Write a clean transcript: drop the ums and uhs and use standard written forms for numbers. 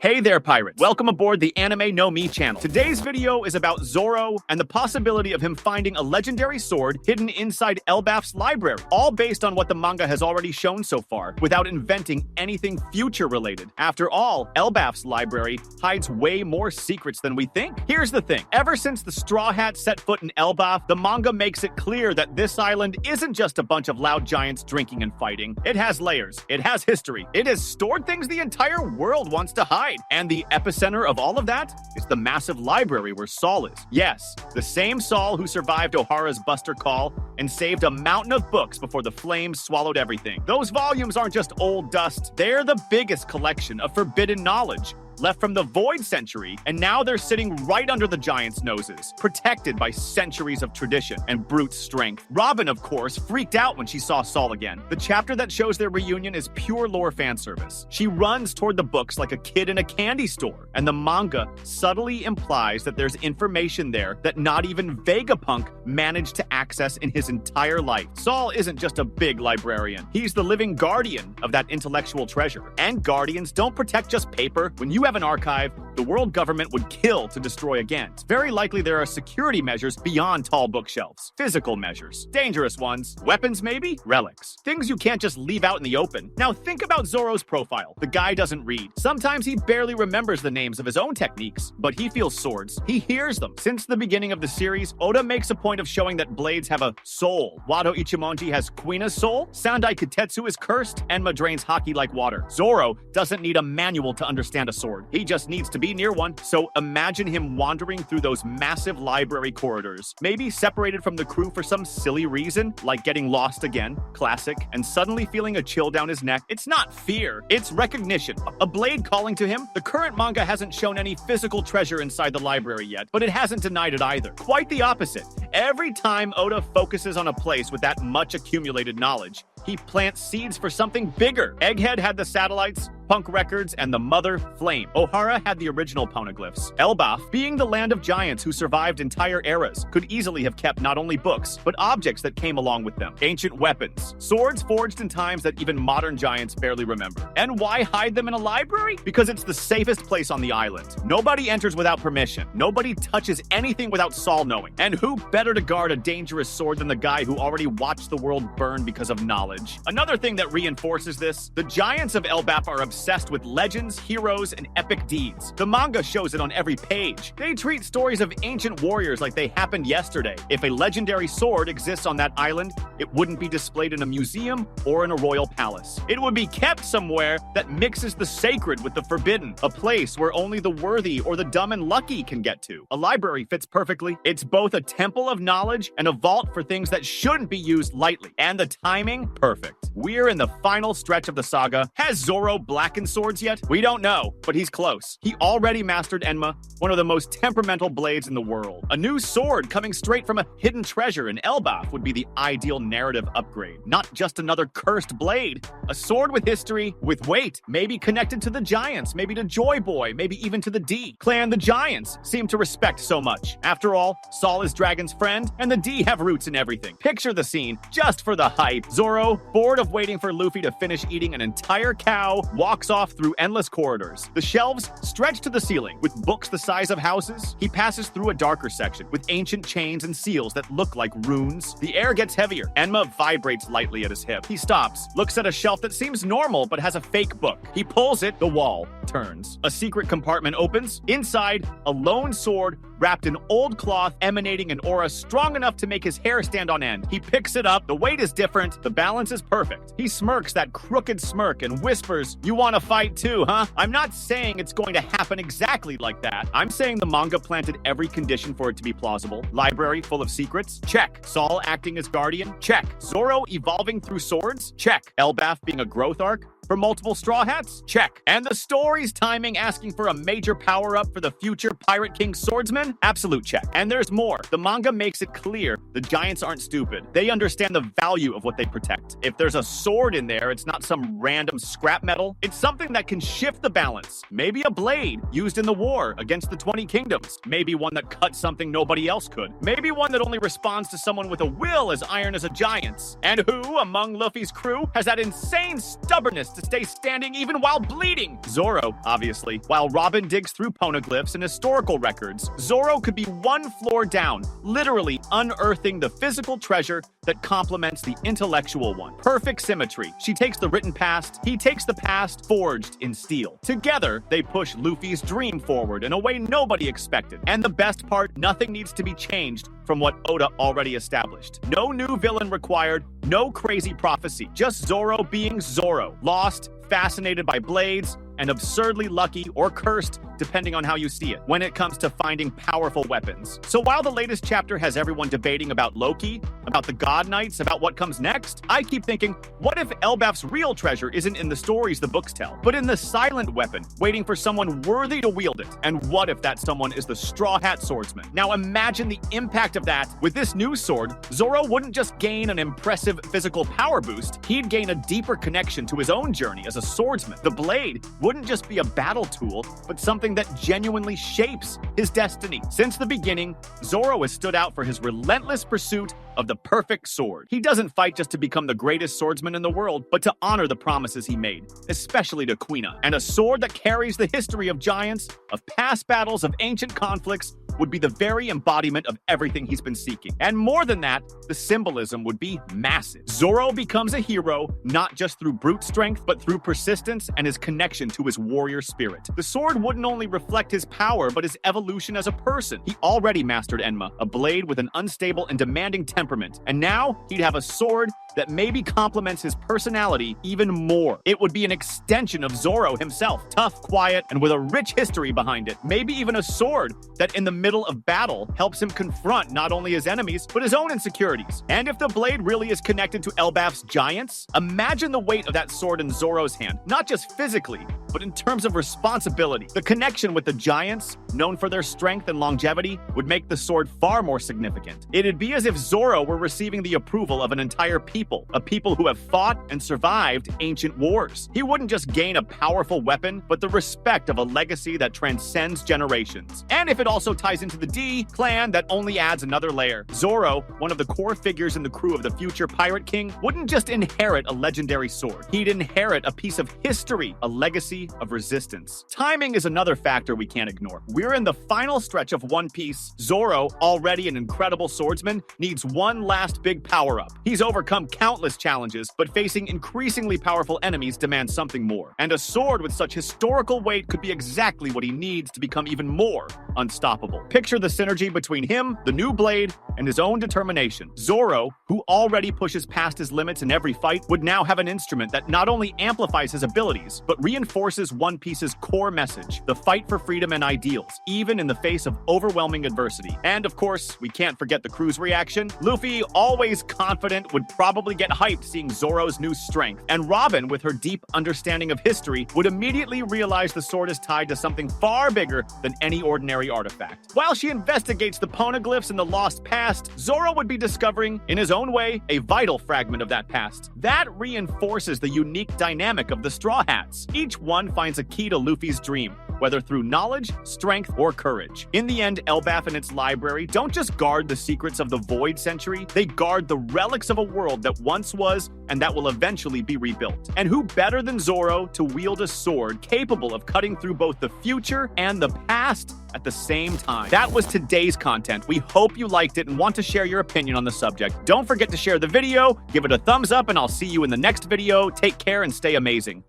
Hey there, pirates. Welcome aboard the Anime No Me channel. Today's video is about Zoro and the possibility of him finding a legendary sword hidden inside Elbaf's library, all based on what the manga has already shown so far, without inventing anything future-related. After all, Elbaf's library hides way more secrets than we think. Here's the thing. Ever since the Straw Hats set foot in Elbaf, the manga makes it clear that this island isn't just a bunch of loud giants drinking and fighting. It has layers. It has history. It has stored things the entire world wants to hide. And the epicenter of all of that is the massive library where Saul is. Yes, the same Saul who survived Ohara's Buster Call and saved a mountain of books before the flames swallowed everything. Those volumes aren't just old dust. They're the biggest collection of forbidden knowledge left from the Void Century, and now they're sitting right under the giants' noses, protected by centuries of tradition and brute strength. Robin, of course, freaked out when she saw Saul again. The chapter that shows their reunion is pure lore fan service. She runs toward the books like a kid in a candy store, and the manga subtly implies that there's information there that not even Vegapunk managed to access in his entire life. Saul isn't just a big librarian. He's the living guardian of that intellectual treasure. And guardians don't protect just paper. When you have an archive, the world government would kill to destroy again. It's very likely there are security measures beyond tall bookshelves. Physical measures. Dangerous ones. Weapons maybe? Relics. Things you can't just leave out in the open. Now think about Zoro's profile. The guy doesn't read. Sometimes he barely remembers the names of his own techniques, but he feels swords. He hears them. Since the beginning of the series, Oda makes a point of showing that blades have a soul. Wado Ichimonji has Kuina's soul. Sandai Kitetsu is cursed. Enma drains hockey like water. Zoro doesn't need a manual to understand a sword. He just needs to be near one. So imagine him wandering through those massive library corridors, maybe separated from the crew for some silly reason, like getting lost again, classic, and suddenly feeling a chill down his neck. It's not fear, it's recognition. A blade calling to him. The current manga hasn't shown any physical treasure inside the library yet, but it hasn't denied it either. Quite the opposite. Every time Oda focuses on a place with that much accumulated knowledge, he plants seeds for something bigger. Egghead had the satellites, Punk Records, and the Mother Flame. Ohara had the original poneglyphs. Elbaf, being the land of giants who survived entire eras, could easily have kept not only books, but objects that came along with them. Ancient weapons. Swords forged in times that even modern giants barely remember. And why hide them in a library? Because it's the safest place on the island. Nobody enters without permission. Nobody touches anything without Saul knowing. And who better to guard a dangerous sword than the guy who already watched the world burn because of knowledge? Another thing that reinforces this, the giants of Elbaf are obsessed with legends, heroes, and epic deeds. The manga shows it on every page. They treat stories of ancient warriors like they happened yesterday. If a legendary sword exists on that island, it wouldn't be displayed in a museum or in a royal palace. It would be kept somewhere that mixes the sacred with the forbidden, a place where only the worthy or the dumb and lucky can get to. A library fits perfectly. It's both a temple of knowledge and a vault for things that shouldn't be used lightly. And the timing, perfect. We're in the final stretch of the saga. Has Zoro blackened swords yet? We don't know, but he's close. He already mastered Enma, one of the most temperamental blades in the world. A new sword coming straight from a hidden treasure in Elbaf would be the ideal narrative upgrade. Not just another cursed blade. A sword with history, with weight, maybe connected to the giants, maybe to Joy Boy, maybe even to the D clan the giants seem to respect so much. After all, Saul is Dragon's friend, and the D have roots in everything. Picture the scene, just for the hype. Zoro, bored of waiting for Luffy to finish eating an entire cow, walks off through endless corridors. The shelves stretch to the ceiling, with books the size of houses. He passes through a darker section, with ancient chains and seals that look like runes. The air gets heavier. Enma vibrates lightly at his hip. He stops, looks at a shelf that seems normal but has a fake book. He pulls it, the wall turns. A secret compartment opens. Inside, a lone sword wrapped in old cloth emanating an aura strong enough to make his hair stand on end. He picks it up. The weight is different. The balance is perfect. He smirks that crooked smirk and whispers, "You want to fight too, huh?" I'm not saying it's going to happen exactly like that. I'm saying the manga planted every condition for it to be plausible. Library full of secrets? Check. Saul acting as guardian? Check. Zoro evolving through swords? Check. Elbaf being a growth arc for multiple Straw Hats? Check. And the story's timing asking for a major power-up for the future Pirate King swordsman? Absolute check. And there's more. The manga makes it clear the giants aren't stupid. They understand the value of what they protect. If there's a sword in there, it's not some random scrap metal. It's something that can shift the balance. Maybe a blade used in the war against the 20 kingdoms. Maybe one that cut something nobody else could. Maybe one that only responds to someone with a will as iron as a giant's. And who, among Luffy's crew, has that insane stubbornness to stay standing even while bleeding. Zoro, obviously. While Robin digs through poneglyphs and historical records, Zoro could be one floor down, literally unearthing the physical treasure that complements the intellectual one. Perfect symmetry. She takes the written past, he takes the past forged in steel. Together, they push Luffy's dream forward in a way nobody expected. And the best part, nothing needs to be changed from what Oda already established. No new villain required, no crazy prophecy, just Zoro being Zoro. Lost, fascinated by blades, and absurdly lucky or cursed, depending on how you see it, when it comes to finding powerful weapons. So while the latest chapter has everyone debating about Loki, about the God Knights, about what comes next, I keep thinking, what if Elbaf's real treasure isn't in the stories the books tell, but in the silent weapon, waiting for someone worthy to wield it? And what if that someone is the Straw Hat Swordsman? Now imagine the impact of that. With this new sword, Zoro wouldn't just gain an impressive physical power boost, he'd gain a deeper connection to his own journey as a swordsman. The blade wouldn't just be a battle tool, but something that genuinely shapes his destiny. Since the beginning, Zoro has stood out for his relentless pursuit of the perfect sword. He doesn't fight just to become the greatest swordsman in the world, but to honor the promises he made, especially to Quina. And a sword that carries the history of giants, of past battles, of ancient conflicts, would be the very embodiment of everything he's been seeking. And more than that, the symbolism would be massive. Zoro becomes a hero, not just through brute strength, but through persistence and his connection to his warrior spirit. The sword wouldn't only reflect his power, but his evolution as a person. He already mastered Enma, a blade with an unstable and demanding temperament. And now, he'd have a sword that maybe complements his personality even more. It would be an extension of Zoro himself, tough, quiet, and with a rich history behind it. Maybe even a sword that in the middle of battle helps him confront not only his enemies, but his own insecurities. And if the blade really is connected to Elbaf's giants, imagine the weight of that sword in Zoro's hand, not just physically, but in terms of responsibility. The connection with the giants, known for their strength and longevity, would make the sword far more significant. It'd be as if Zoro were receiving the approval of an entire people, a people who have fought and survived ancient wars. He wouldn't just gain a powerful weapon, but the respect of a legacy that transcends generations. And if it also ties into the D clan, that only adds another layer. Zoro, one of the core figures in the crew of the future Pirate King, wouldn't just inherit a legendary sword. He'd inherit a piece of history, a legacy of resistance. Timing is another factor we can't ignore. We're in the final stretch of One Piece. Zoro, already an incredible swordsman, needs one last big power-up. He's overcome countless challenges, but facing increasingly powerful enemies demands something more. And a sword with such historical weight could be exactly what he needs to become even more unstoppable. Picture the synergy between him, the new blade, and his own determination. Zoro, who already pushes past his limits in every fight, would now have an instrument that not only amplifies his abilities, but reinforces One Piece's core message, the fight for freedom and ideals, even in the face of overwhelming adversity. And of course, we can't forget the crew's reaction. Luffy, always confident, would probably get hyped seeing Zoro's new strength. And Robin, with her deep understanding of history, would immediately realize the sword is tied to something far bigger than any ordinary artifact. While she investigates the poneglyphs in the lost past, Zoro would be discovering, in his own way, a vital fragment of that past. That reinforces the unique dynamic of the Straw Hats. Each one finds a key to Luffy's dream, whether through knowledge, strength, or courage. In the end, Elbaf and its library don't just guard the secrets of the Void Century, they guard the relics of a world that once was and that will eventually be rebuilt. And who better than Zoro to wield a sword capable of cutting through both the future and the past at the same time? That was today's content. We hope you liked it and want to share your opinion on the subject. Don't forget to share the video, give it a thumbs up, and I'll see you in the next video. Take care and stay amazing.